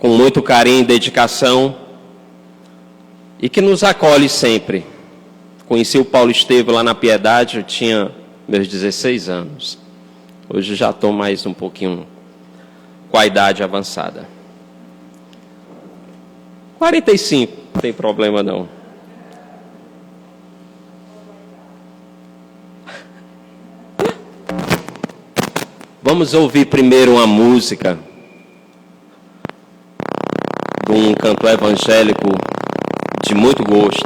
com muito carinho e dedicação e que nos acolhe sempre. Conheci o Paulo Estevam lá na Piedade, eu tinha meus 16 anos. Hoje já estou mais um pouquinho com a idade avançada. 45, não tem problema não. Vamos ouvir primeiro uma música de um cantor evangélico de muito gosto.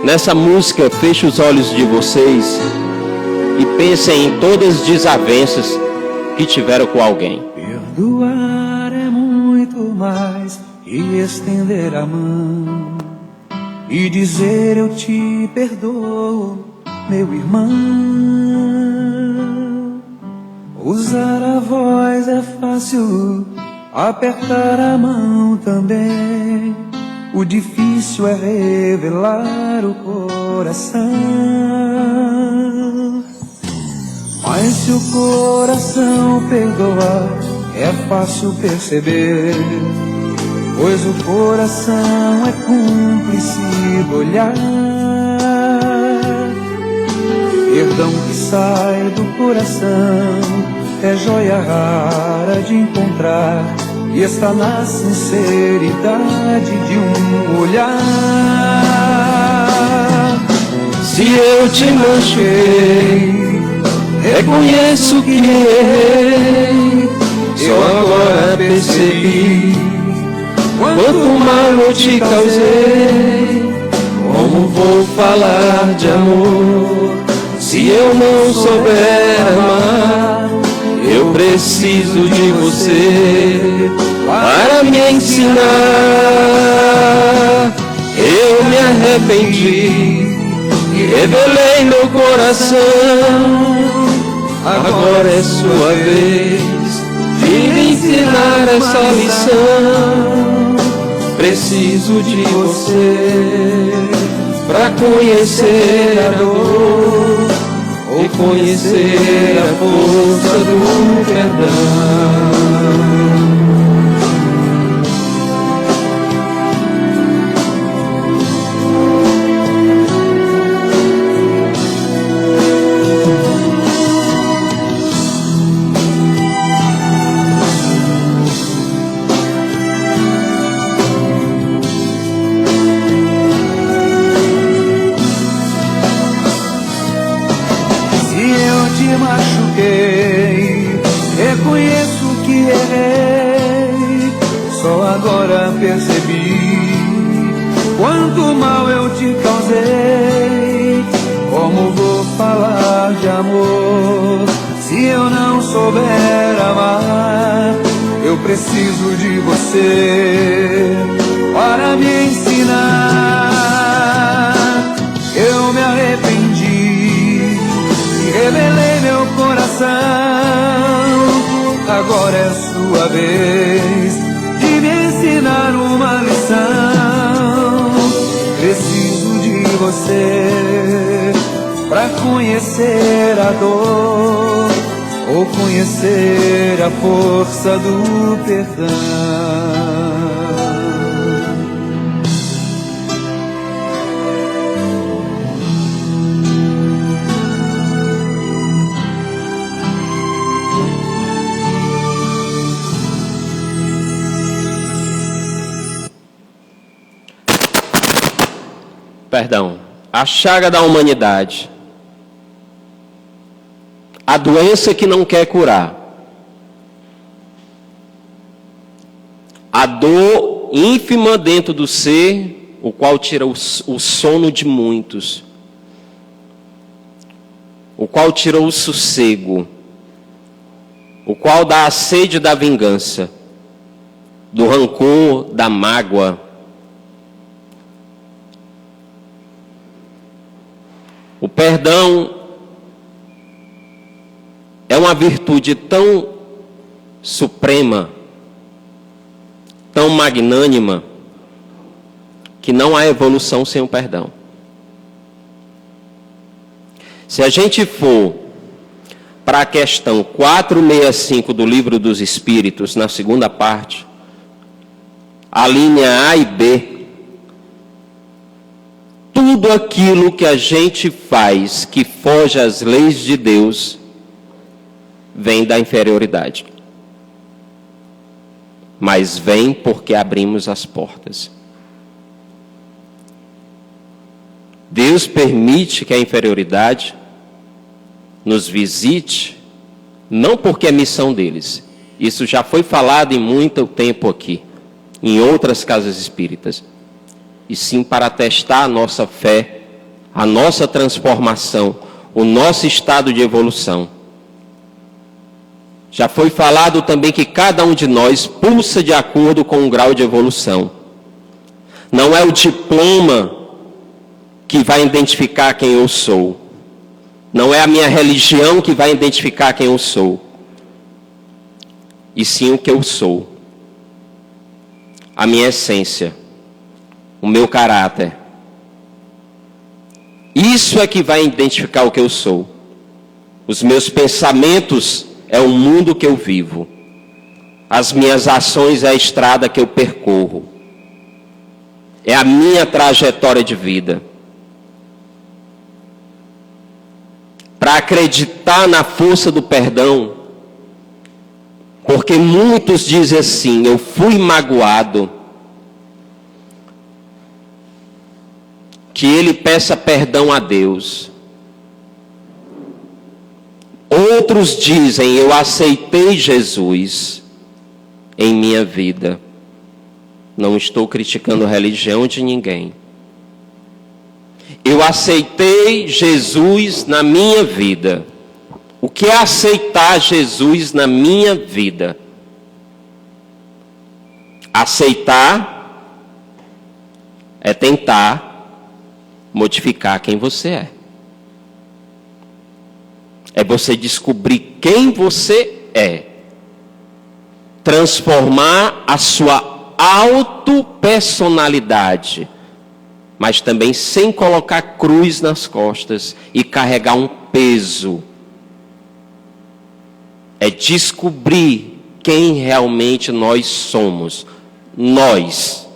Nessa música, feche os olhos de vocês e pensem em todas as desavenças que tiveram com alguém. Perdoar é muito mais que estender a mão e dizer eu te perdoo, meu irmão. Usar a voz é fácil, apertar a mão também. O difícil é revelar o coração. Mas se o coração perdoar, é fácil perceber, pois o coração é cúmplice do olhar. Perdão que sai do coração é joia rara de encontrar, e está na sinceridade de um olhar. Se eu te machuquei, reconheço que errei, só agora percebi quanto mal eu te causei. Como vou falar de amor se eu não souber amar? Eu preciso de você para me ensinar. Eu me arrependi e revelei meu coração. Agora é sua vez de me ensinar essa lição. Preciso de você para conhecer a dor ou conhecer a força do perdão. Reconheço que errei, só agora percebi quanto mal eu te causei. Como vou falar de amor se eu não souber amar? Eu preciso de você para me ensinar. Eu me arrependi e revelei meu coração. Agora é sua vez de me ensinar uma lição. Preciso de você para conhecer a dor ou conhecer a força do perdão. Perdão, a chaga da humanidade, a doença que não quer curar, a dor ínfima dentro do ser, o qual tira o sono de muitos, o qual tirou o sossego, o qual dá a sede da vingança, do rancor, da mágoa. O perdão é uma virtude tão suprema, tão magnânima, que não há evolução sem o perdão. Se a gente for para a questão 465 do Livro dos Espíritos, na segunda parte, a linha A e B, tudo aquilo que a gente faz que foge às leis de Deus vem da inferioridade. Mas vem porque abrimos as portas. Deus permite que a inferioridade nos visite, não porque é missão deles. Isso já foi falado em muito tempo aqui, em outras casas espíritas. E sim para testar a nossa fé, a nossa transformação, o nosso estado de evolução. Já foi falado também que cada um de nós pulsa de acordo com o grau de evolução. Não é o diploma que vai identificar quem eu sou. Não é a minha religião que vai identificar quem eu sou. E sim o que eu sou. A minha essência. O meu caráter. Isso é que vai identificar o que eu sou. Os meus pensamentos é o mundo que eu vivo. As minhas ações é a estrada que eu percorro. É a minha trajetória de vida. Para acreditar na força do perdão, porque muitos dizem assim, eu fui magoado, que ele peça perdão a Deus. Outros dizem, eu aceitei Jesus em minha vida. Não estou criticando a religião de ninguém. Eu aceitei Jesus na minha vida. O que é aceitar Jesus na minha vida? Aceitar é tentar modificar quem você é. É você descobrir quem você é. Transformar a sua autopersonalidade, mas também sem colocar cruz nas costas e carregar um peso. É descobrir quem realmente nós somos. Nós.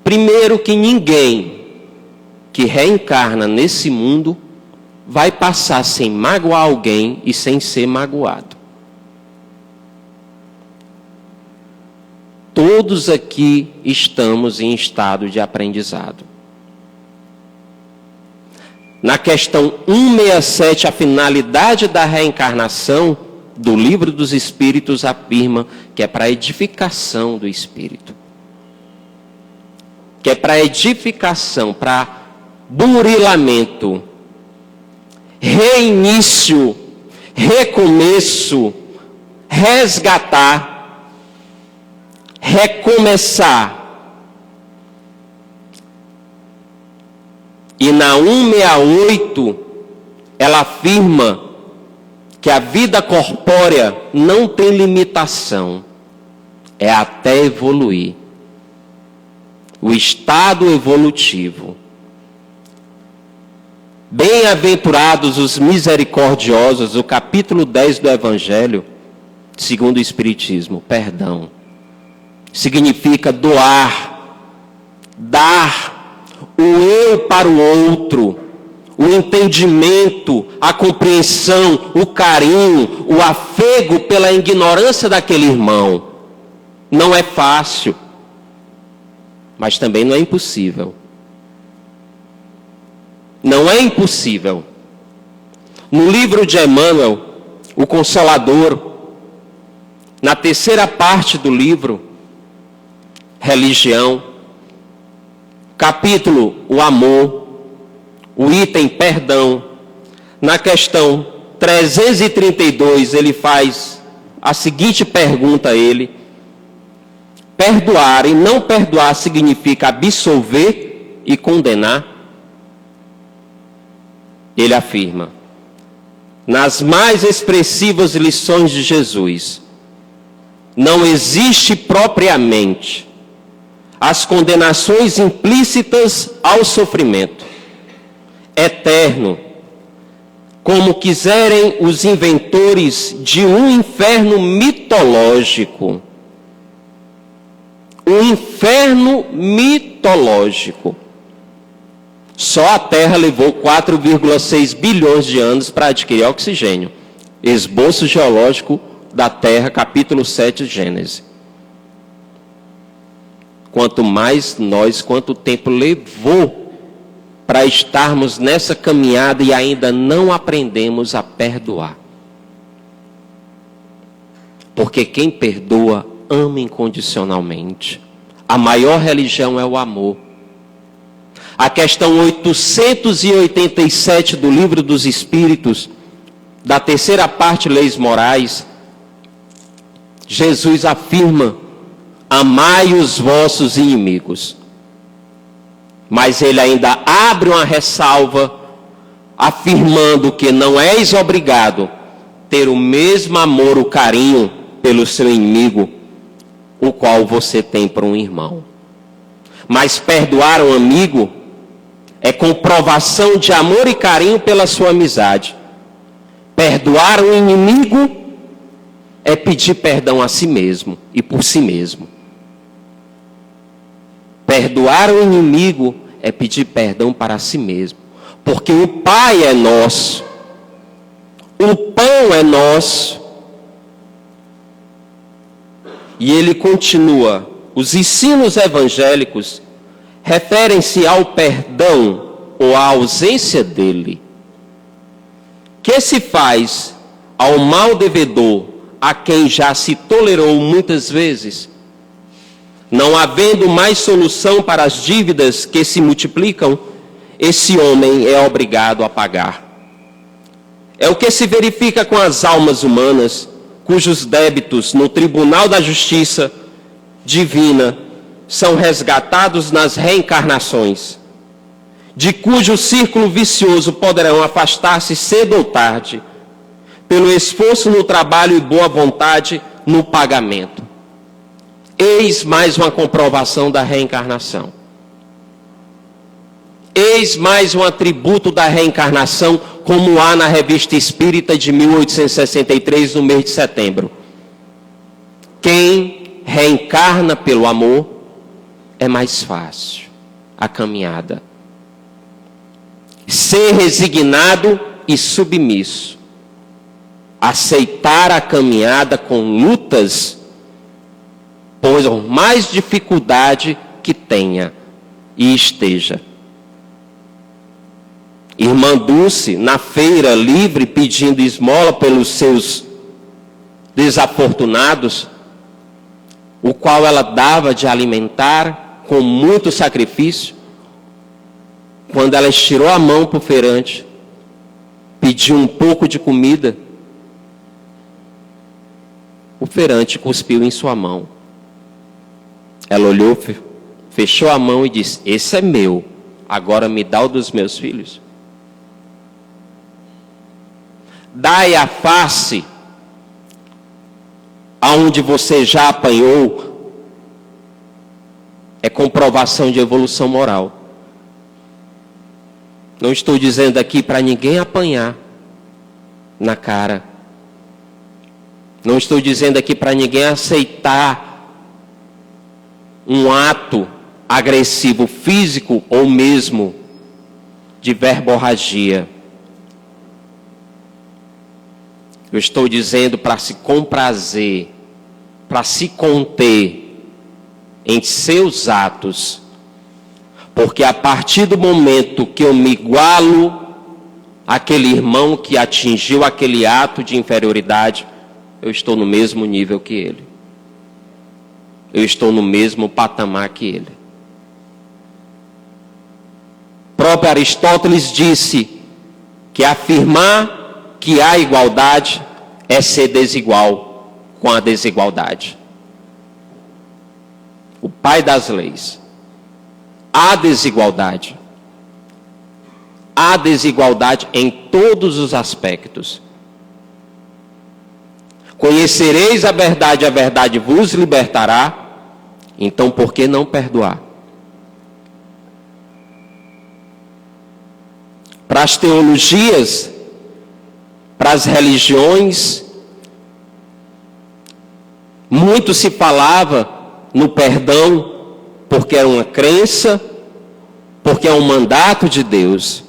Primeiro que ninguém que reencarna nesse mundo vai passar sem magoar alguém e sem ser magoado. Todos aqui estamos em estado de aprendizado. Na questão 167, a finalidade da reencarnação do Livro dos Espíritos afirma que é para a edificação do espírito. Que é para edificação, para burilamento, reinício, recomeço, resgatar, recomeçar. E na 168, ela afirma que a vida corpórea não tem limitação, é até evoluir. O estado evolutivo. Bem-aventurados os misericordiosos, o capítulo 10 do Evangelho, segundo o Espiritismo, perdão. Significa doar, dar o eu para o outro, o entendimento, a compreensão, o carinho, o afego pela ignorância daquele irmão. Não é fácil, mas também não é impossível. Não é impossível. No livro de Emmanuel, o Consolador, na terceira parte do livro, Religião, capítulo o amor, o item perdão, na questão 332 ele faz a seguinte pergunta a ele: perdoar e não perdoar significa absolver e condenar? Ele afirma, nas mais expressivas lições de Jesus, não existe propriamente as condenações implícitas ao sofrimento eterno, como quiserem os inventores de um inferno mitológico. Um inferno mitológico. Só a Terra levou 4,6 bilhões de anos para adquirir oxigênio. Esboço geológico da Terra, capítulo 7 de Gênesis. Quanto tempo levou para estarmos nessa caminhada e ainda não aprendemos a perdoar. Porque quem perdoa, ama incondicionalmente. A maior religião é o amor. A questão 887 do Livro dos Espíritos, da terceira parte, Leis Morais, Jesus afirma: amai os vossos inimigos. Mas ele ainda abre uma ressalva, afirmando que não és obrigado a ter o mesmo amor, o carinho pelo seu inimigo, o qual você tem para um irmão. Mas perdoar um amigo é comprovação de amor e carinho pela sua amizade. Perdoar um inimigo é pedir perdão a si mesmo e por si mesmo. Perdoar o inimigo é pedir perdão para si mesmo. Porque o Pai é nosso. O pão é nosso. E ele continua. Os ensinos evangélicos referem-se ao perdão ou à ausência dele, que se faz ao mal devedor, a quem já se tolerou muitas vezes, não havendo mais solução para as dívidas que se multiplicam, esse homem é obrigado a pagar. É o que se verifica com as almas humanas, cujos débitos no tribunal da justiça divina são resgatados nas reencarnações, de cujo círculo vicioso poderão afastar-se cedo ou tarde, pelo esforço no trabalho e boa vontade no pagamento. Eis mais uma comprovação da reencarnação. Eis mais um atributo da reencarnação, como há na Revista Espírita de 1863, no mês de setembro. Quem reencarna pelo amor, é mais fácil a caminhada. Ser resignado e submisso. Aceitar a caminhada com lutas, por mais dificuldade que tenha e esteja. Irmã Dulce, na feira livre, pedindo esmola pelos seus desafortunados, o qual ela dava de alimentar com muito sacrifício. Quando ela estirou a mão para o feirante, pediu um pouco de comida, o feirante cuspiu em sua mão. Ela olhou, fechou a mão e disse: esse é meu, agora me dá o dos meus filhos. Dai a face aonde você já apanhou, é comprovação de evolução moral. Não estou dizendo aqui para ninguém apanhar na cara. Não estou dizendo aqui para ninguém aceitar um ato agressivo físico ou mesmo de verborragia. Eu estou dizendo para se comprazer, para se conter em seus atos, porque a partir do momento que eu me igualo àquele irmão que atingiu aquele ato de inferioridade, eu estou no mesmo nível que ele. Eu estou no mesmo patamar que ele. O próprio Aristóteles disse que afirmar que há igualdade é ser desigual com a desigualdade. O pai das leis. Há desigualdade. Há desigualdade em todos os aspectos. Conhecereis a verdade vos libertará, Então, por que não perdoar? Para as teologias, para as religiões, muito se falava no perdão porque é uma crença, porque é um mandato de Deus.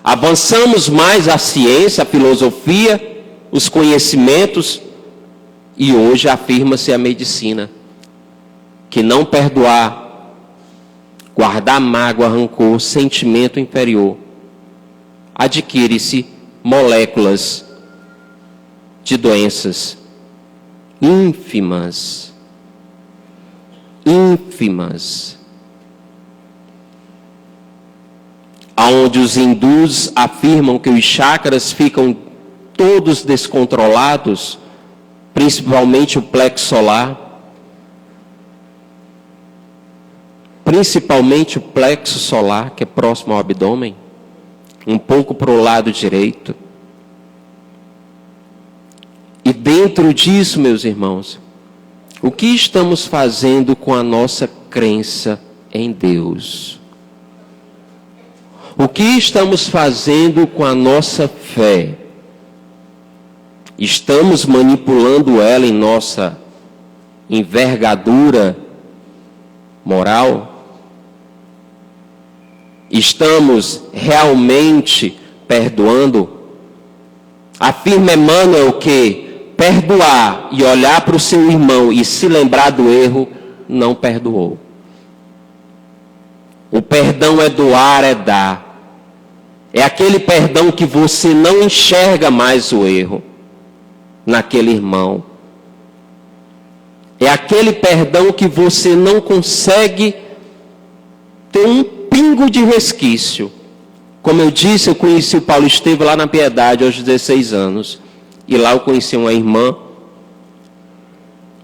Avançamos mais a ciência, a filosofia, os conhecimentos, e hoje afirma-se a medicina que não perdoar, guardar mágoa, rancor, sentimento inferior, adquire-se moléculas de doenças ínfimas. Aonde os hindus afirmam que os chakras ficam todos descontrolados, principalmente o plexo solar, que é próximo ao abdômen, um pouco para o lado direito. E dentro disso, meus irmãos, o que estamos fazendo com a nossa crença em Deus? O que estamos fazendo com a nossa fé? Estamos manipulando ela em nossa envergadura moral? Estamos realmente perdoando? Afirma Emmanuel que perdoar e olhar para o seu irmão e se lembrar do erro, não perdoou. O perdão é doar, é dar. É aquele perdão que você não enxerga mais o erro naquele irmão. É aquele perdão que você não consegue ter um pingo de resquício. Como eu disse, eu conheci o Paulo Estevam lá na Piedade aos 16 anos. E lá eu conheci uma irmã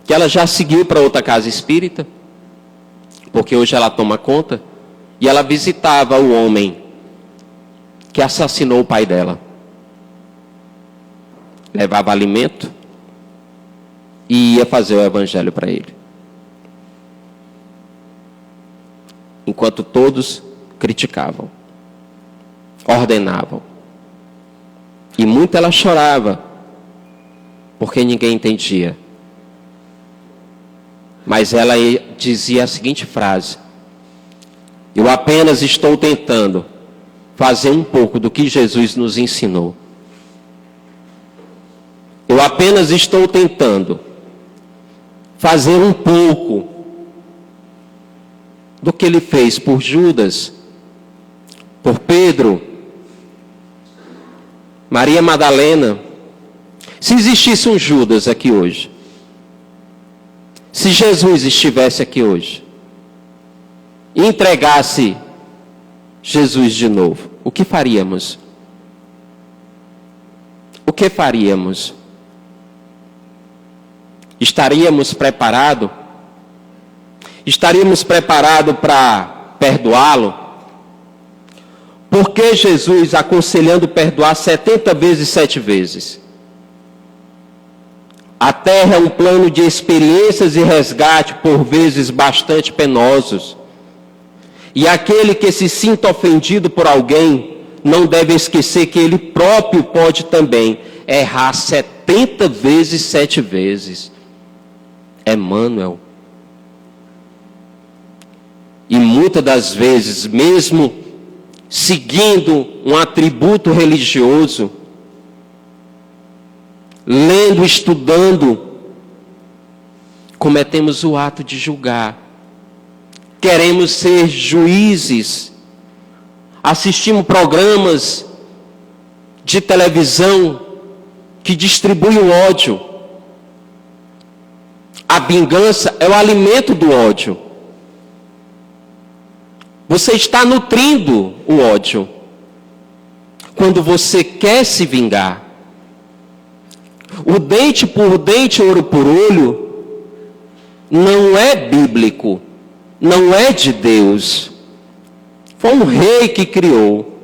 que ela já seguiu para outra casa espírita, porque hoje ela toma conta, e ela visitava o homem que assassinou o pai dela. Levava alimento e ia fazer o evangelho para ele. Enquanto todos criticavam, ordenavam. E muito ela chorava, porque ninguém entendia. Mas ela dizia a seguinte frase: eu apenas estou tentando fazer um pouco do que Jesus nos ensinou. Eu apenas estou tentando fazer um pouco do que ele fez por Judas, por Pedro, Maria Madalena. Se existisse um Judas aqui hoje, se Jesus estivesse aqui hoje e entregasse Jesus de novo, o que faríamos? O que faríamos? Estaríamos preparados? Estaríamos preparados para perdoá-lo? Por que Jesus aconselhando perdoar 70 vezes 7 vezes? A terra é um plano de experiências e resgate, por vezes bastante penosos. E aquele que se sinta ofendido por alguém, não deve esquecer que ele próprio pode também errar 70 vezes 7 vezes. Emmanuel. E muitas das vezes, mesmo seguindo um atributo religioso, lendo, estudando, cometemos o ato de julgar. Queremos ser juízes. Assistimos programas de televisão que distribuem o ódio. A vingança é o alimento do ódio. Você está nutrindo o ódio quando você quer se vingar. O dente por dente, olho por olho, não é bíblico, não é de Deus. Foi um rei que criou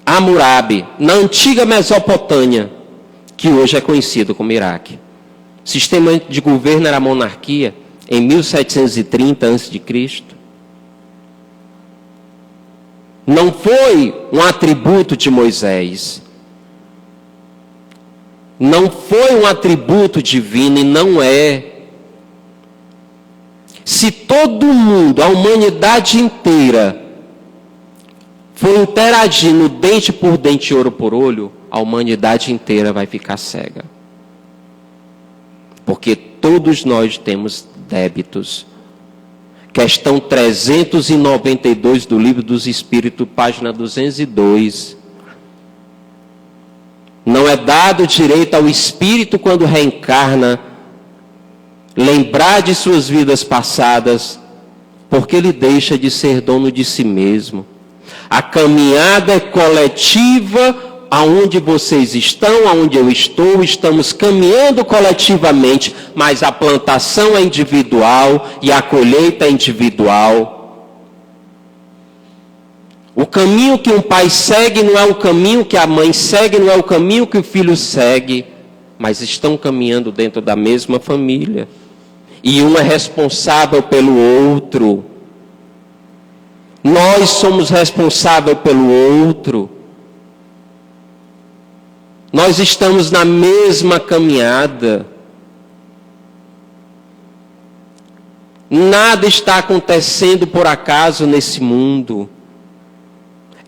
Hammurabi, na antiga Mesopotâmia, que hoje é conhecido como Iraque. O sistema de governo era a monarquia, em 1730 a.C. Não foi um atributo de Moisés. Não foi um atributo divino e não é. Se todo mundo, a humanidade inteira, for interagindo dente por dente, olho por olho, a humanidade inteira vai ficar cega. Porque todos nós temos débitos. Questão 392 do Livro dos Espíritos, página 202. Não é dado direito ao espírito, quando reencarna, lembrar de suas vidas passadas, porque ele deixa de ser dono de si mesmo. A caminhada é coletiva, aonde vocês estão, aonde eu estou, estamos caminhando coletivamente, mas a plantação é individual e a colheita é individual. O caminho que um pai segue não é o caminho que a mãe segue, não é o caminho que o filho segue, mas estão caminhando dentro da mesma família. E um é responsável pelo outro. Nós somos responsáveis pelo outro. Nós estamos na mesma caminhada. Nada está acontecendo por acaso nesse mundo.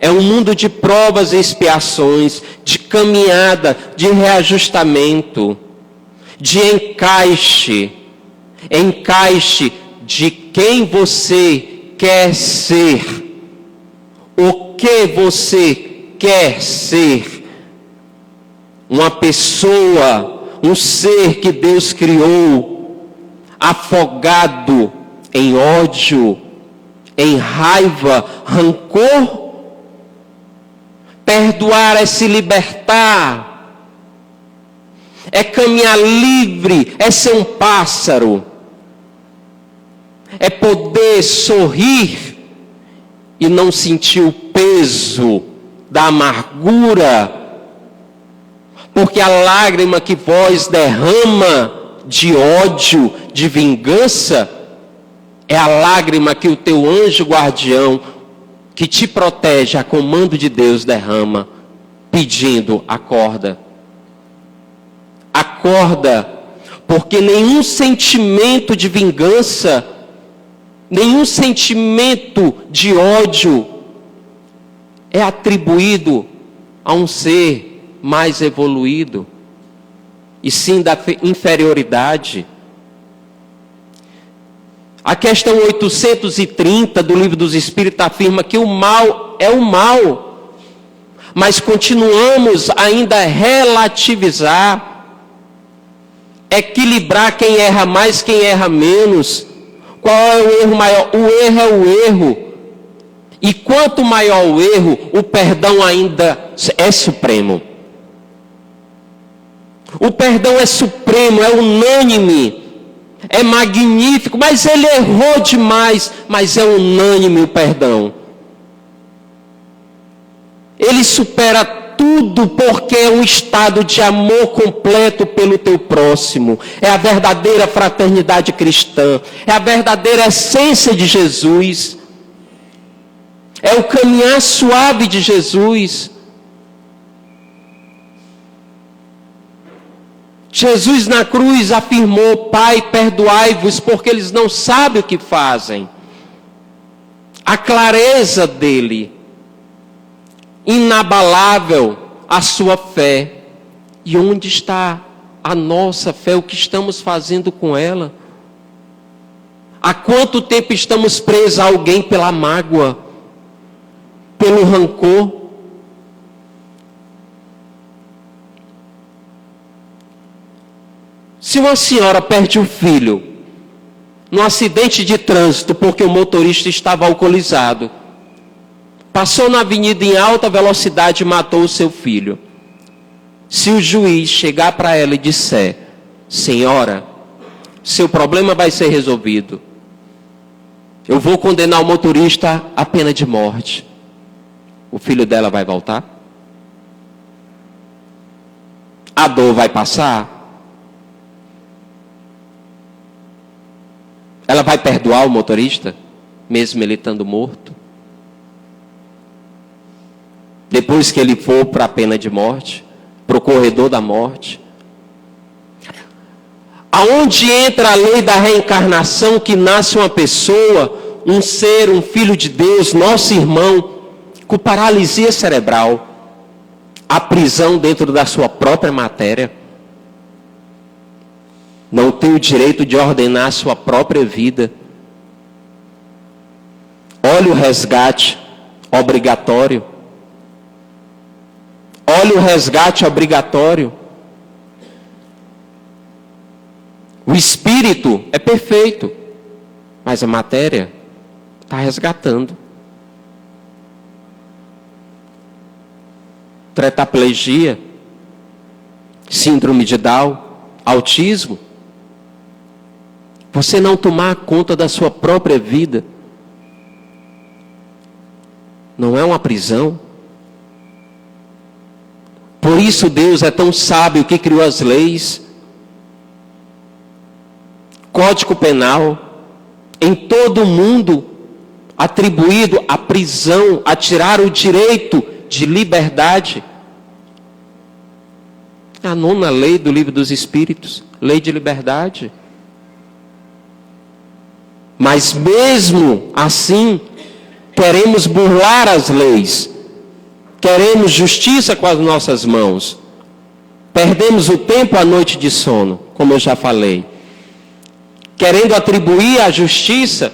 É um mundo de provas e expiações, de caminhada, de reajustamento, de encaixe. Encaixe de quem você quer ser. O que você quer ser. Uma pessoa, um ser que Deus criou, afogado em ódio, em raiva, rancor. Perdoar é se libertar, é caminhar livre, é ser um pássaro, é poder sorrir e não sentir o peso da amargura, porque a lágrima que vós derrama de ódio, de vingança, é a lágrima que o teu anjo guardião, que te protege a comando de Deus, derrama, pedindo: acorda. Acorda, porque nenhum sentimento de vingança, nenhum sentimento de ódio é atribuído a um ser mais evoluído, e sim da inferioridade. A questão 830 do Livro dos Espíritos afirma que o mal é o mal, mas continuamos ainda a relativizar, equilibrar quem erra mais, quem erra menos. Qual é o erro maior? O erro é o erro. E quanto maior o erro, o perdão ainda é supremo. O perdão é supremo, é unânime. É magnífico, mas ele errou demais, mas é unânime o perdão. Ele supera tudo, porque é um estado de amor completo pelo teu próximo. É a verdadeira fraternidade cristã, é a verdadeira essência de Jesus. É o caminhar suave de Jesus. Jesus na cruz afirmou: Pai, perdoai-vos, porque eles não sabem o que fazem. A clareza dele, inabalável a sua fé. E onde está a nossa fé? O que estamos fazendo com ela? Há quanto tempo estamos presos a alguém pela mágoa, pelo rancor? Se uma senhora perde um filho num acidente de trânsito porque o motorista estava alcoolizado, passou na avenida em alta velocidade e matou o seu filho. Se o juiz chegar para ela e disser: senhora, seu problema vai ser resolvido, eu vou condenar o motorista à pena de morte, o filho dela vai voltar? A dor vai passar? Ela vai perdoar o motorista, mesmo ele estando morto? Depois que ele for para a pena de morte, para o corredor da morte? Aonde entra a lei da reencarnação, que nasce uma pessoa, um ser, um filho de Deus, nosso irmão, com paralisia cerebral, a prisão dentro da sua própria matéria, não tem o direito de ordenar a sua própria vida. Olha o resgate obrigatório. Olha o resgate obrigatório. O espírito é perfeito, mas a matéria está resgatando. Tetraplegia, síndrome de Down, autismo. Você não tomar conta da sua própria vida não é uma prisão. Por isso Deus é tão sábio que criou as leis, Código Penal, em todo o mundo, atribuído à prisão, a tirar o direito de liberdade. A 9ª lei do Livro dos Espíritos, lei de liberdade. Mas mesmo assim, queremos burlar as leis. Queremos justiça com as nossas mãos. Perdemos o tempo à noite de sono, como eu já falei. Querendo atribuir a justiça,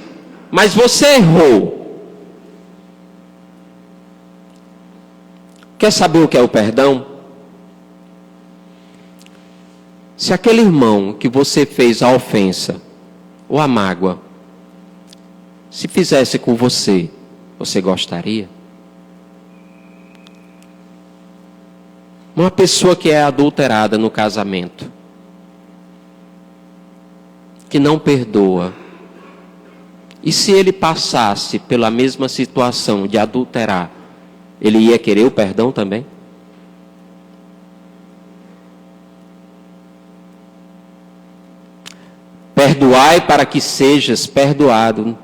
mas você errou. Quer saber o que é o perdão? Se aquele irmão que você fez a ofensa ou a mágoa, se fizesse com você, você gostaria? Uma pessoa que é adulterada no casamento, que não perdoa, e se ele passasse pela mesma situação de adulterar, ele ia querer o perdão também? Perdoai para que sejas perdoado.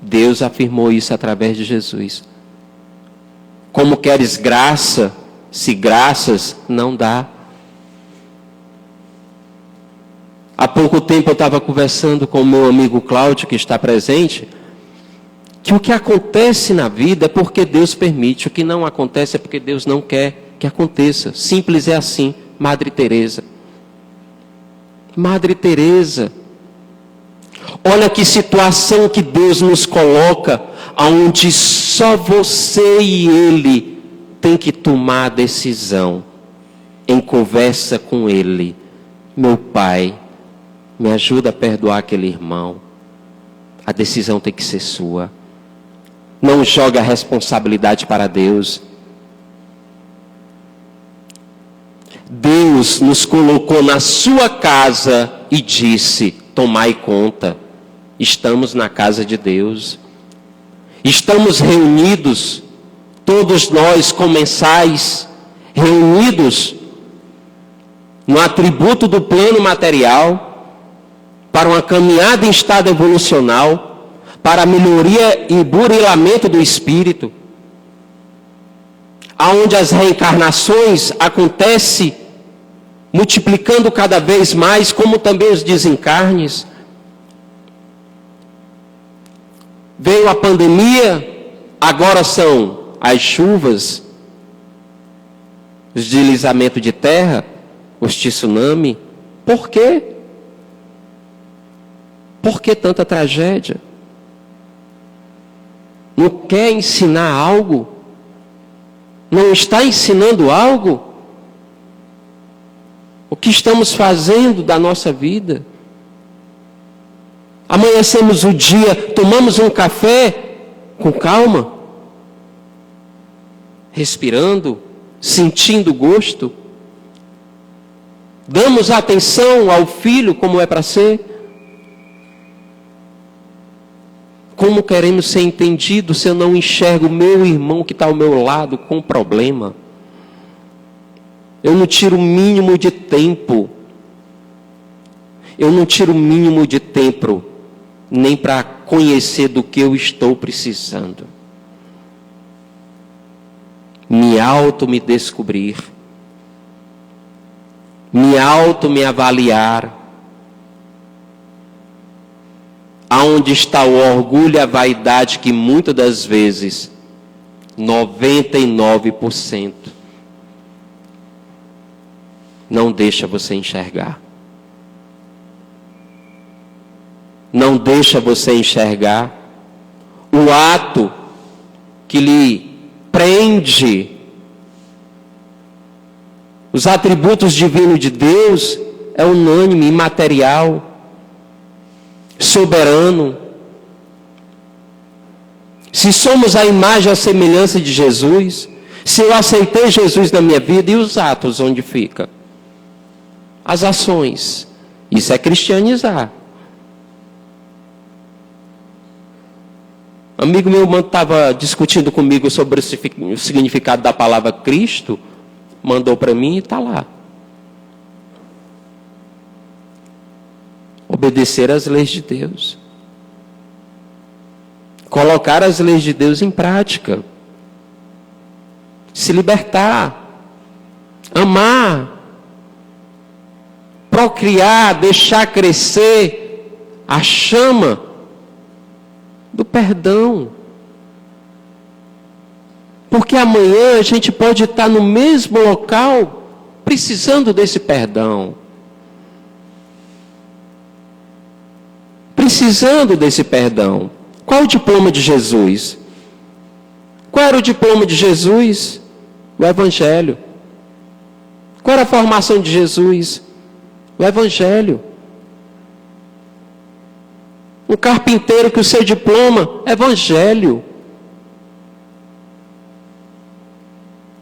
Deus afirmou isso através de Jesus. Como queres graça, se graças não dá. Há pouco tempo eu estava conversando com o meu amigo Cláudio, que está presente, que o que acontece na vida é porque Deus permite, o que não acontece é porque Deus não quer que aconteça. Simples é assim. Madre Teresa. Madre Teresa. Olha que situação que Deus nos coloca, onde só você e Ele tem que tomar a decisão, em conversa com Ele. Meu Pai, me ajuda a perdoar aquele irmão. A decisão tem que ser sua. Não joga a responsabilidade para Deus. Deus nos colocou na sua casa e disse: tomai conta. Estamos na casa de Deus. Estamos reunidos, todos nós comensais, reunidos no atributo do plano material, para uma caminhada em estado evolucional, para a melhoria e burilamento do espírito, aonde as reencarnações acontecem multiplicando cada vez mais, como também os desencarnes. Veio a pandemia, agora são as chuvas, os deslizamentos de terra, os tsunami. Por quê? Por que tanta tragédia? Não quer ensinar algo? Não está ensinando algo? O que estamos fazendo da nossa vida? Amanhecemos o dia, tomamos um café com calma, respirando, sentindo gosto. Damos atenção ao filho como é para ser. Como queremos ser entendidos se eu não enxergo o meu irmão que está ao meu lado com problema? Eu não tiro o mínimo de tempo. Eu não tiro o mínimo de tempo nem para conhecer do que eu estou precisando. Me descobrir. Me avaliar. Aonde está o orgulho e a vaidade que muitas das vezes, 99%, não deixa você enxergar. Não deixa você enxergar o ato que lhe prende os atributos divinos de Deus. É unânime, imaterial, soberano. Se somos a imagem e a semelhança de Jesus, se eu aceitei Jesus na minha vida, e os atos onde fica? As ações. Isso é cristianizar. Um amigo meu estava discutindo comigo sobre o significado da palavra Cristo, mandou para mim e está lá. Obedecer às leis de Deus. Colocar as leis de Deus em prática. Se libertar. Amar. Procriar, deixar crescer a chama do perdão. Porque amanhã a gente pode estar no mesmo local precisando desse perdão. Precisando desse perdão. Qual o diploma de Jesus? Qual era o diploma de Jesus? O Evangelho. Qual era a formação de Jesus? O Evangelho. Um carpinteiro que o seu diploma, Evangelho.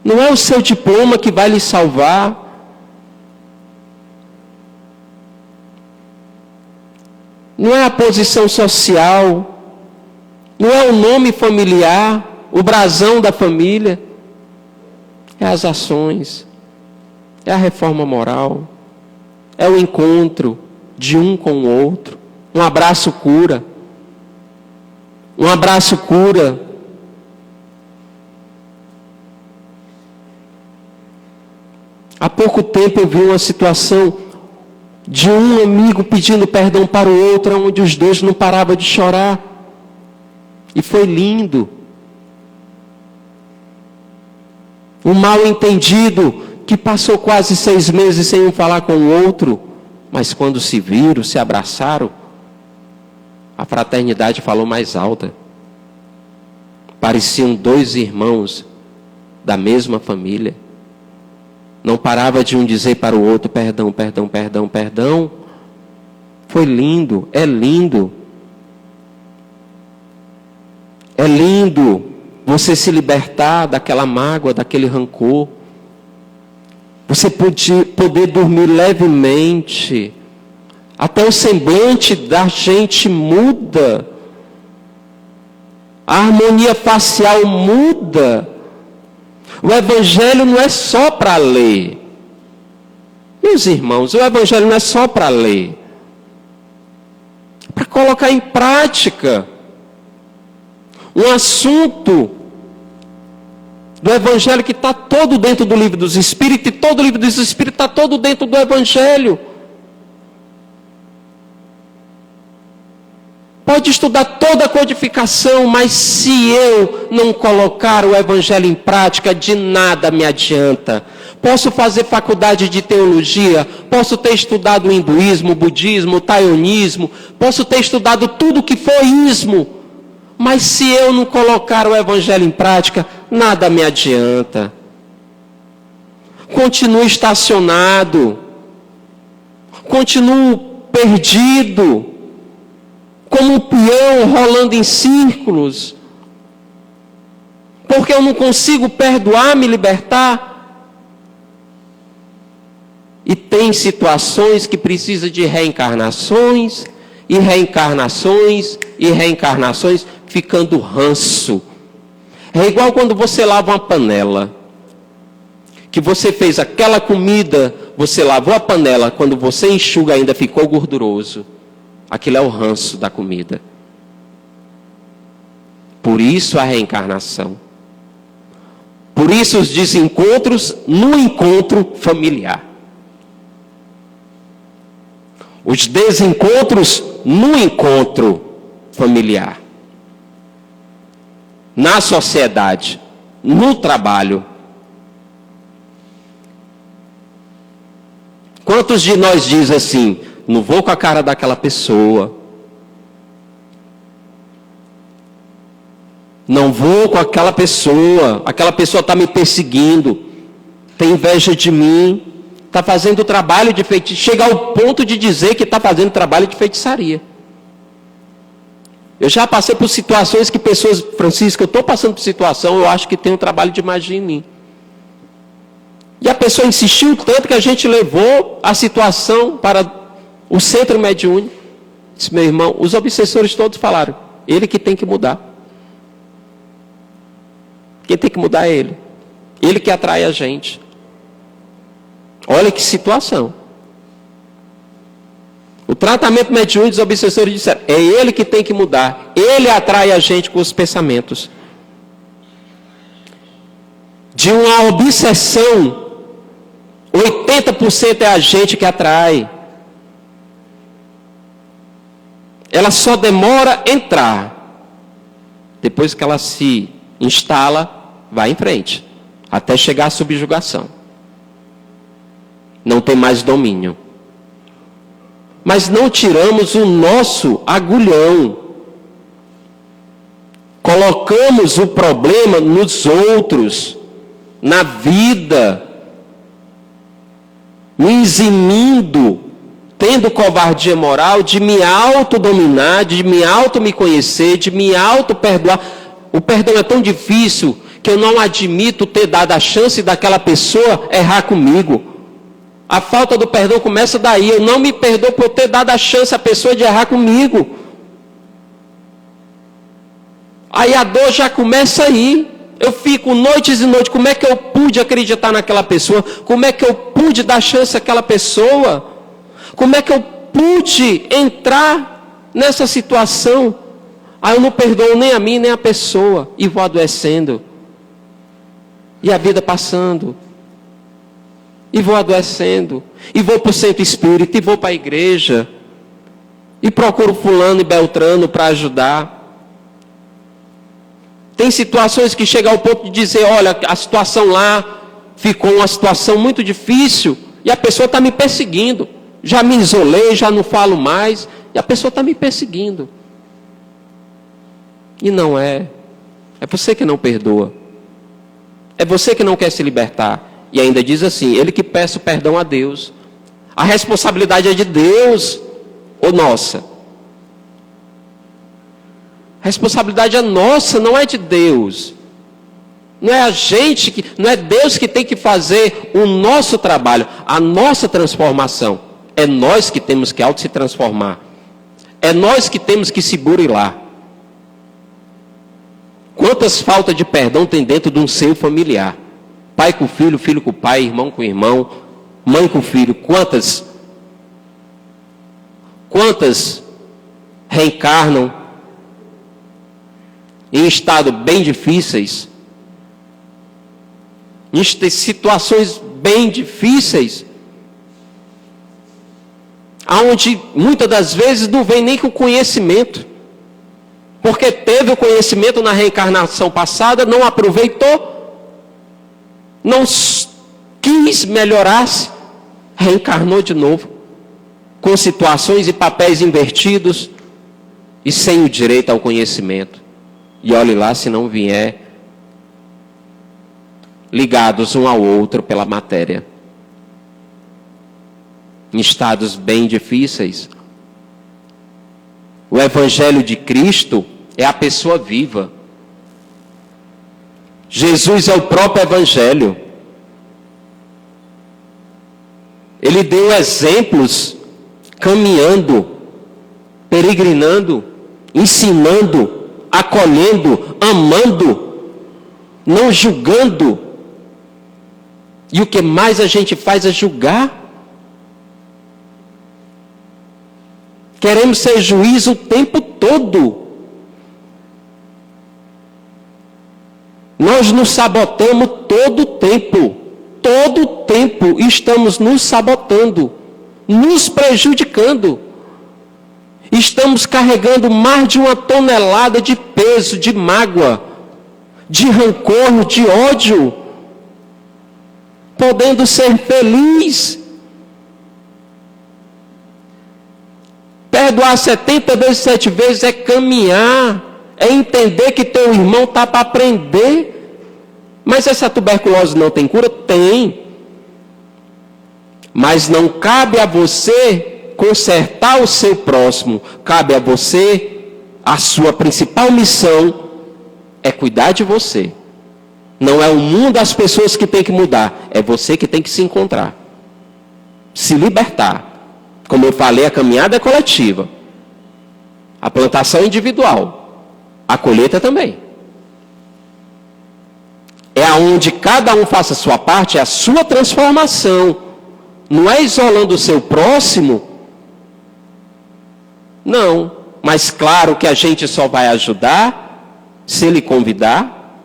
Não é o seu diploma que vai lhe salvar. Não é a posição social. Não é o nome familiar, o brasão da família. É as ações. É a reforma moral. É o encontro de um com o outro. Um abraço cura. Um abraço cura. Há pouco tempo eu vi uma situação de um amigo pedindo perdão para o outro, onde os dois não paravam de chorar. E foi lindo. Um mal entendido que passou quase 6 meses sem um falar com o outro, mas quando se viram, se abraçaram, a fraternidade falou mais alta. Pareciam 2 irmãos da mesma família. Não parava de um dizer para o outro, perdão, perdão, perdão, perdão. Foi lindo, é lindo. É lindo você se libertar daquela mágoa, daquele rancor. Você poder dormir levemente. Até o semblante da gente muda. A harmonia facial muda. O Evangelho não é só para ler. Meus irmãos, o Evangelho não é só para ler. É para colocar em prática. Um assunto do Evangelho que está todo dentro do livro dos Espíritos, e todo o livro dos Espíritos está todo dentro do Evangelho. Pode estudar toda a codificação, mas se eu não colocar o Evangelho em prática, de nada me adianta. Posso fazer faculdade de teologia, posso ter estudado o hinduísmo, o budismo, o taoísmo, posso ter estudado tudo que for ismo, mas se eu não colocar o Evangelho em prática, nada me adianta. Continuo estacionado, continuo perdido, como um peão rolando em círculos, porque eu não consigo perdoar, me libertar. E tem situações que precisam de reencarnações, e reencarnações, e reencarnações, ficando ranço. É igual quando você lava uma panela, que você fez aquela comida você lavou a panela, quando você enxuga ainda ficou gorduroso. Aquilo é o ranço da comida. Por isso a reencarnação. Por isso os desencontros no encontro familiar. Os desencontros no encontro familiar. Na sociedade, no trabalho. Quantos de nós diz assim, não vou com a cara daquela pessoa. Não vou com aquela pessoa está me perseguindo, tem inveja de mim, está fazendo trabalho de feitiçaria, chega ao ponto de dizer que está fazendo trabalho de feitiçaria. Eu já passei por situações que pessoas, Francisco, eu estou passando por situação, eu acho que tem um trabalho de magia em mim. E a pessoa insistiu tanto que a gente levou a situação para o centro mediúnico. Disse, meu irmão, os obsessores todos falaram, ele que tem que mudar. Quem tem que mudar é ele. Ele que atrai a gente. Olha que situação. O tratamento mediúnico dos obsessores disseram, é ele que tem que mudar. Ele atrai a gente com os pensamentos. De uma obsessão, 80% é a gente que atrai. Ela só demora a entrar. Depois que ela se instala, vai em frente, até chegar à subjugação. Não tem mais domínio. Mas não tiramos o nosso agulhão. Colocamos o problema nos outros, na vida, me eximindo, tendo covardia moral de me autodominar, de me auto-me conhecer, de me auto-perdoar. O perdão é tão difícil que eu não admito ter dado a chance daquela pessoa errar comigo. A falta do perdão começa daí. Eu não me perdoo por ter dado a chance à pessoa de errar comigo. Aí a dor já começa aí. Eu fico noites e noites. Como é que eu pude acreditar naquela pessoa? Como é que eu pude dar chance àquela pessoa? Como é que eu pude entrar nessa situação? Aí eu não perdoo nem a mim, nem a pessoa. E vou adoecendo. E a vida passando. E vou adoecendo. E vou para o centro espírita. E vou para a igreja. E procuro fulano e beltrano para ajudar. Tem situações que chegam ao ponto de dizer, olha, a situação lá ficou uma situação muito difícil. E a pessoa está me perseguindo. Já me isolei, já não falo mais. E a pessoa está me perseguindo. E não é. É você que não perdoa. É você que não quer se libertar. E ainda diz assim, ele que peça perdão a Deus. A responsabilidade é de Deus ou nossa? A responsabilidade é nossa, não é de Deus. Não é a gente que, não é Deus que tem que fazer o nosso trabalho, a nossa transformação. É nós que temos que auto se transformar. É nós que temos que se burilar. Quantas faltas de perdão tem dentro de um seio familiar? Pai com filho, filho com pai, irmão com irmão, mãe com filho. Quantas reencarnam em estado bem difíceis, em situações bem difíceis, aonde muitas das vezes não vem nem com conhecimento, porque teve o conhecimento na reencarnação passada, não aproveitou, não quis melhorar-se, reencarnou de novo, com situações e papéis invertidos e sem o direito ao conhecimento. E olhe lá se não vier ligados um ao outro pela matéria. Em estados bem difíceis. O Evangelho de Cristo é a pessoa viva. Jesus é o próprio Evangelho. Ele deu exemplos, caminhando, peregrinando, ensinando, acolhendo, amando, não julgando. E o que mais a gente faz é julgar. Queremos ser juiz o tempo todo. Nós nos sabotamos todo o tempo. Todo o tempo estamos nos sabotando, nos prejudicando. Estamos carregando mais de 1 tonelada de peso, de mágoa, de rancor, de ódio, podendo ser feliz. Perdoar 70 vezes, 7 vezes é caminhar, é entender que teu irmão está para aprender. Mas essa tuberculose não tem cura? Tem. Mas não cabe a você consertar o seu próximo. Cabe a você, a sua principal missão é cuidar de você. Não é o mundo, as pessoas que tem que mudar. É você que tem que se encontrar. Se libertar. Como eu falei, a caminhada é coletiva. A plantação é individual. A colheita também. É aonde cada um faça a sua parte, é a sua transformação. Não é isolando o seu próximo. Não. Mas claro que a gente só vai ajudar se ele convidar,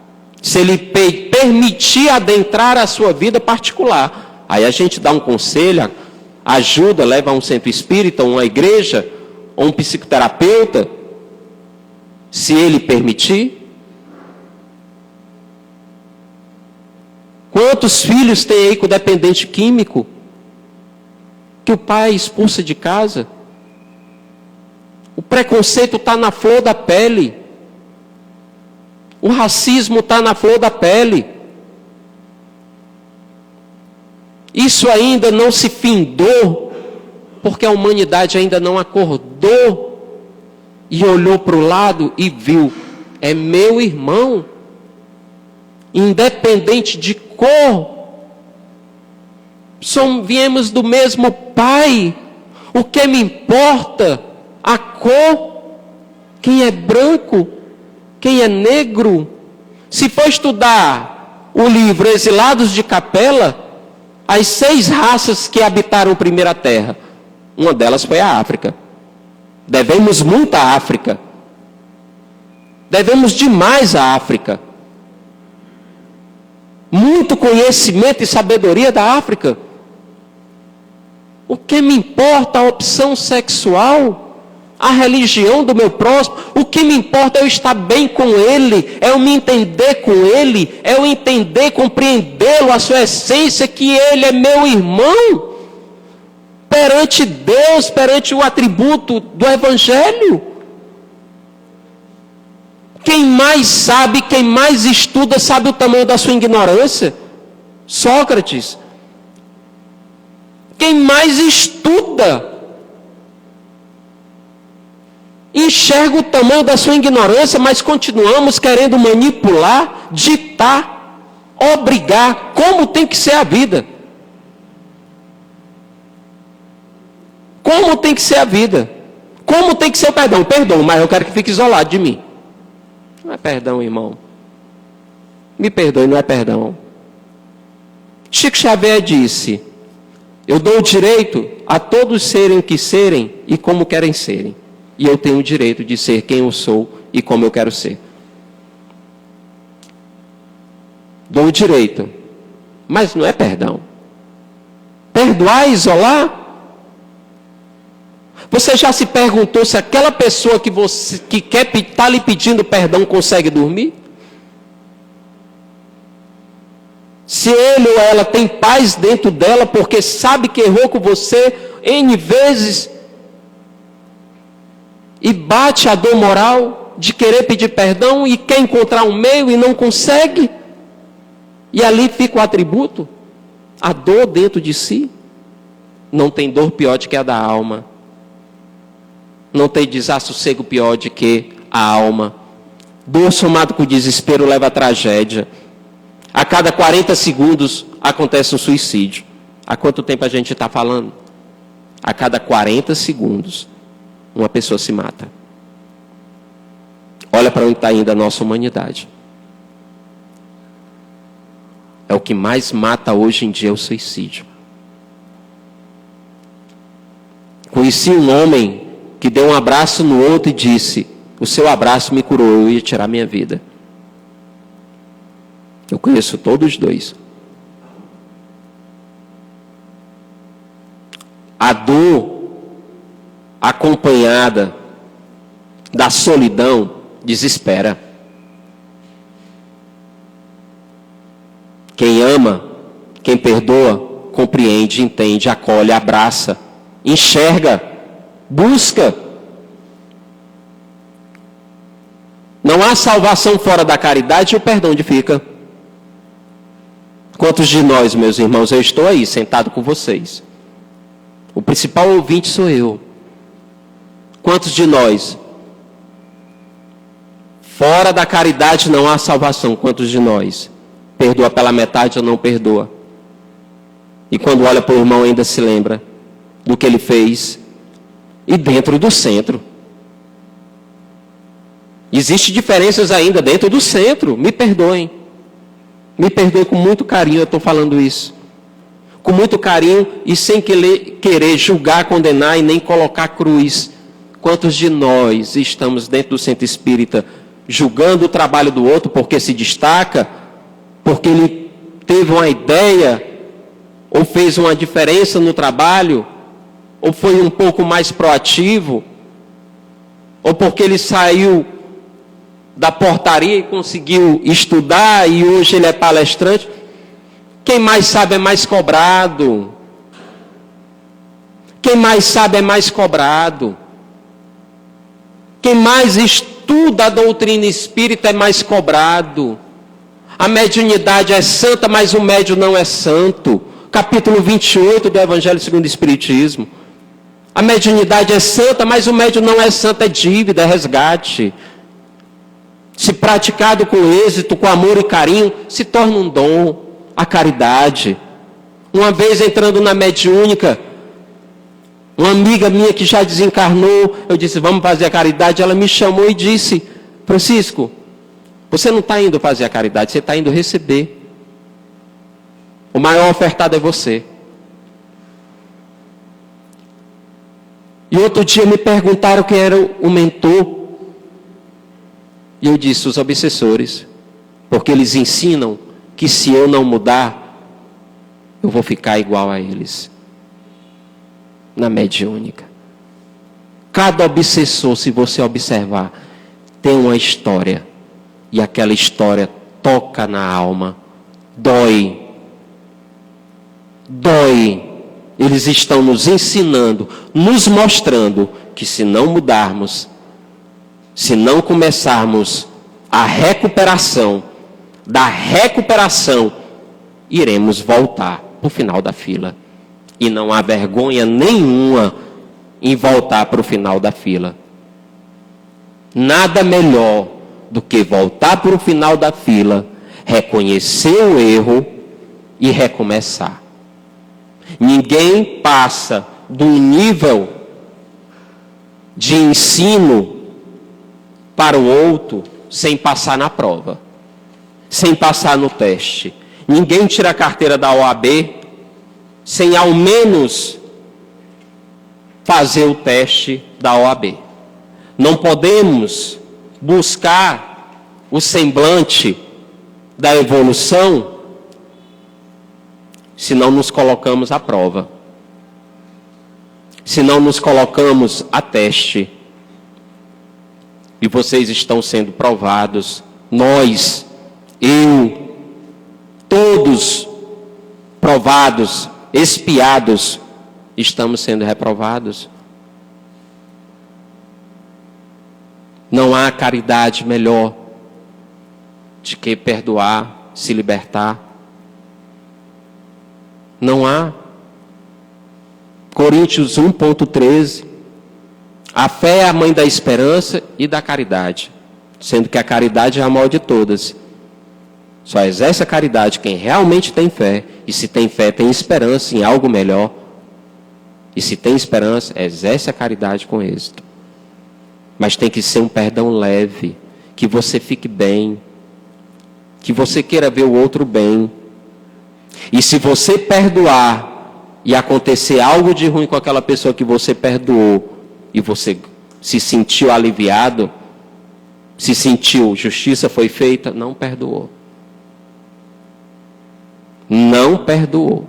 se ele permitir adentrar a sua vida particular. Aí a gente dá um conselho, ajuda, leva a um centro espírita, uma igreja, ou um psicoterapeuta, se ele permitir. Quantos filhos tem aí com dependente químico, que o pai expulsa de casa? O preconceito está na flor da pele. O racismo está na flor da pele. Isso ainda não se findou, porque a humanidade ainda não acordou e olhou para o lado e viu, é meu irmão, independente de cor, viemos do mesmo pai, o que me importa? A cor, quem é branco, quem é negro. Se for estudar o livro Exilados de Capela, as 6 raças que habitaram primeiro a terra, uma delas foi a África. Devemos muito à África. Devemos demais à África. Muito conhecimento e sabedoria da África. O que me importa a opção sexual? A religião do meu próximo? O que me importa é eu estar bem com ele, é eu me entender com ele, é eu entender, compreendê-lo, a sua essência, que ele é meu irmão, perante Deus, perante o atributo do Evangelho. Quem mais sabe, quem mais estuda, sabe o tamanho da sua ignorância? Sócrates. Quem mais estuda, enxerga o tamanho da sua ignorância, mas continuamos querendo manipular, ditar, obrigar como tem que ser a vida. Como tem que ser a vida. Como tem que ser o perdão. Perdão, mas eu quero que fique isolado de mim. Não é perdão, irmão. Me perdoe, não é perdão. Chico Xavier disse: eu dou o direito a todos serem o que serem e como querem serem. E eu tenho o direito de ser quem eu sou e como eu quero ser. Dou o direito. Mas não é perdão. Perdoar e isolar? Você já se perguntou se aquela pessoa que quer estar lhe pedindo perdão consegue dormir? Se ele ou ela tem paz dentro dela porque sabe que errou com você N vezes e bate a dor moral de querer pedir perdão e quer encontrar um meio e não consegue, e ali fica o atributo, a dor dentro de si. Não tem dor pior do que a da alma. Não tem desassossego pior do que a alma. Dor somado com desespero leva à tragédia. A cada 40 segundos acontece um suicídio. Há quanto tempo a gente está falando? A cada 40 segundos uma pessoa se mata. Olha para onde está indo a nossa humanidade. É o que mais mata hoje em dia, é o suicídio. Conheci um homem que deu um abraço no outro e disse: o seu abraço me curou, eu ia tirar minha vida. Eu conheço todos os dois. A dor acompanhada da solidão desespera. Quem ama, quem perdoa, compreende, entende, acolhe, abraça, enxerga, busca. Não há salvação fora da caridade e o perdão onde fica. Quantos de nós, meus irmãos, eu estou aí, sentado com vocês. O principal ouvinte sou eu. Quantos de nós? Fora da caridade não há salvação. Quantos de nós? Perdoa pela metade ou não perdoa? E quando olha para o irmão ainda se lembra do que ele fez. E dentro do centro. Existem diferenças ainda dentro do centro. Me perdoem. Me perdoem com muito carinho, eu estou falando isso. Com muito carinho e sem querer julgar, condenar e nem colocar cruz. Quantos de nós estamos dentro do centro espírita julgando o trabalho do outro porque se destaca, porque ele teve uma ideia, ou fez uma diferença no trabalho, ou foi um pouco mais proativo, ou porque ele saiu da portaria e conseguiu estudar e hoje ele é palestrante? Quem mais sabe é mais cobrado. Quem mais sabe é mais cobrado. Quem mais estuda a doutrina espírita é mais cobrado. A mediunidade é santa, mas o médium não é santo. Capítulo 28 do Evangelho segundo o Espiritismo. A mediunidade é santa, mas o médium não é santo, é dívida, é resgate. Se praticado com êxito, com amor e carinho, se torna um dom, a caridade. Uma vez entrando na mediúnica, uma amiga minha que já desencarnou, eu disse, vamos fazer a caridade. Ela me chamou e disse, Francisco, você não está indo fazer a caridade, você está indo receber. O maior ofertado é você. E outro dia me perguntaram quem era o mentor. E eu disse, os obsessores. Porque eles ensinam que se eu não mudar, eu vou ficar igual a eles. Na mediúnica. Cada obsessor, se você observar, tem uma história. E aquela história toca na alma. Dói. Dói. Eles estão nos ensinando, nos mostrando que se não mudarmos, se não começarmos a recuperação, da recuperação, iremos voltar para o final da fila. E não há vergonha nenhuma em voltar para o final da fila. Nada melhor do que voltar para o final da fila, reconhecer o erro e recomeçar. Ninguém passa de um nível de ensino para o outro sem passar na prova, sem passar no teste. Ninguém tira a carteira da OAB sem ao menos fazer o teste da OAB. Não podemos buscar o semblante da evolução se não nos colocamos à prova, se não nos colocamos a teste. E vocês estão sendo provados, nós, eu, todos provados, espiados, estamos sendo reprovados. Não há caridade melhor de que perdoar, se libertar. Não há. Coríntios 1,13. A fé é a mãe da esperança e da caridade. Sendo que a caridade é a maior de todas. Só exerce a caridade quem realmente tem fé. E se tem fé, tem esperança em algo melhor. E se tem esperança, exerce a caridade com êxito. Mas tem que ser um perdão leve. Que você fique bem. Que você queira ver o outro bem. E se você perdoar e acontecer algo de ruim com aquela pessoa que você perdoou, e você se sentiu aliviado, se sentiu justiça foi feita, não perdoou. Não perdoou.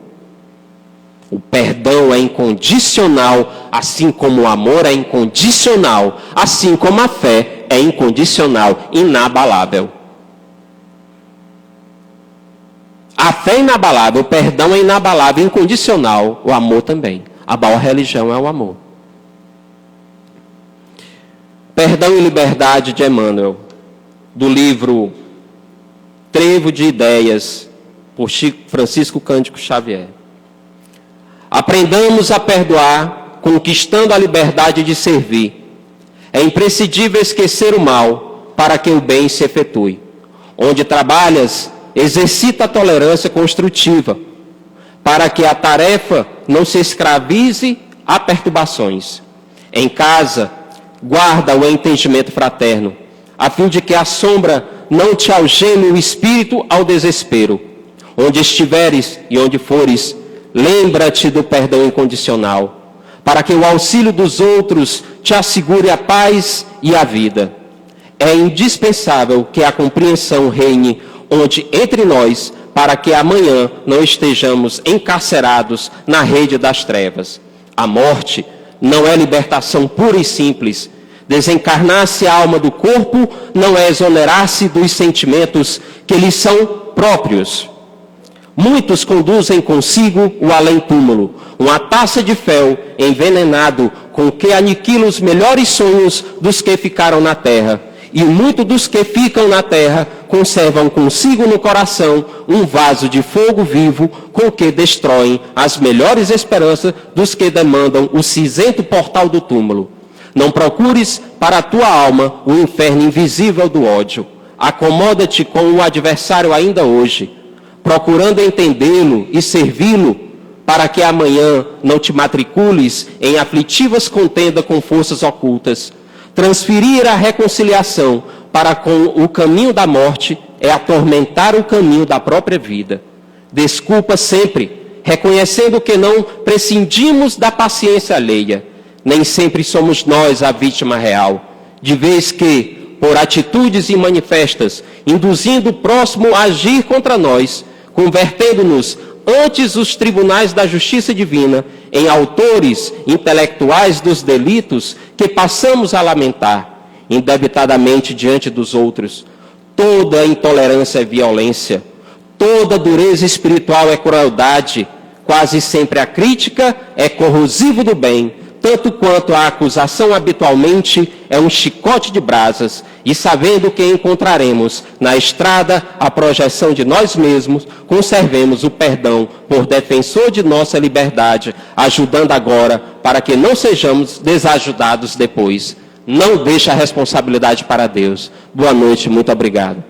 O perdão é incondicional, assim como o amor é incondicional, assim como a fé é incondicional, inabalável. A fé é inabalável, o perdão é inabalável, incondicional, o amor também. A maior religião é o amor. Perdão e Liberdade de Emmanuel, do livro Trevo de Ideias, por Francisco Cândido Xavier. Aprendamos a perdoar, conquistando a liberdade de servir. É imprescindível esquecer o mal, para que o bem se efetue. Onde trabalhas, exercita a tolerância construtiva, para que a tarefa não se escravize a perturbações. Em casa, guarda o entendimento fraterno, a fim de que a sombra não te algeme o espírito ao desespero. Onde estiveres e onde fores, lembra-te do perdão incondicional, para que o auxílio dos outros te assegure a paz e a vida. É indispensável que a compreensão reine onde entre nós, para que amanhã não estejamos encarcerados na rede das trevas. A morte não é libertação pura e simples. Desencarnar-se a alma do corpo não é exonerar-se dos sentimentos que lhes são próprios. Muitos conduzem consigo o além-túmulo, uma taça de fel envenenado com que aniquila os melhores sonhos dos que ficaram na terra. E muitos dos que ficam na terra conservam consigo no coração um vaso de fogo vivo com que destroem as melhores esperanças dos que demandam o cinzento portal do túmulo. Não procures para a tua alma o inferno invisível do ódio. Acomoda-te com o adversário ainda hoje, procurando entendê-lo e servi-lo, para que amanhã não te matricules em aflitivas contendas com forças ocultas. Transferir a reconciliação para com o caminho da morte é atormentar o caminho da própria vida. Desculpa sempre, reconhecendo que não prescindimos da paciência alheia. Nem sempre somos nós a vítima real, de vez que, por atitudes manifestas, induzindo o próximo a agir contra nós, convertendo-nos antes os tribunais da justiça divina em autores intelectuais dos delitos que passamos a lamentar, indebitadamente diante dos outros. Toda intolerância é violência, toda dureza espiritual é crueldade, quase sempre a crítica é corrosivo do bem, tanto quanto a acusação habitualmente é um chicote de brasas, e sabendo que encontraremos na estrada a projeção de nós mesmos, conservemos o perdão por defensor de nossa liberdade, ajudando agora para que não sejamos desajudados depois. Não deixe a responsabilidade para Deus. Boa noite, muito obrigado.